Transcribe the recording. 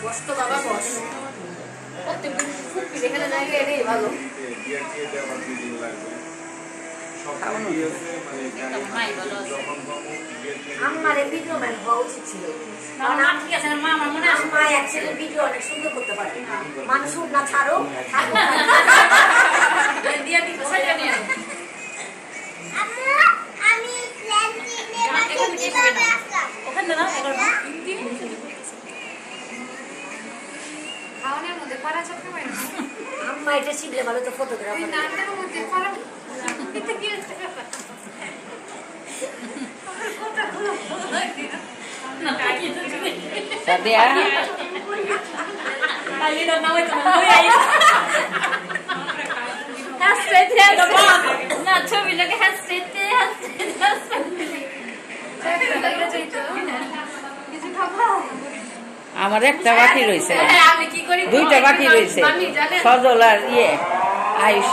কষ্ট বাবা কষ্ট প্রত্যেকদিন খুব এখানে না গেলে এটাই ভালো আমার ভিডিও ম্যান হওয়া উচিত ছিল ঠিক আছে মা আমার মনে হয় মা একসাথে ভিডিও অনেক সুন্দর করতে পারে মানুষ না ছাড়ো দিয়ে দিতে সেটা নিয়ে আমি প্ল্যান কিনে ওখানে না খাওয়ানোর মধ্যে পারা চক্র হয় না আম্মা এটা শিখলে ভালো তো ফটোগ্রাফার নামটার মধ্যে পারা Sadia. Alina não é tão boa aí. Hasret na ছবি লাগে hasret কিছু খাবো আমার একটা বাকি রয়েছে আমি কি করি দুইটা বাকি রয়েছে সজল আর আয়ুষ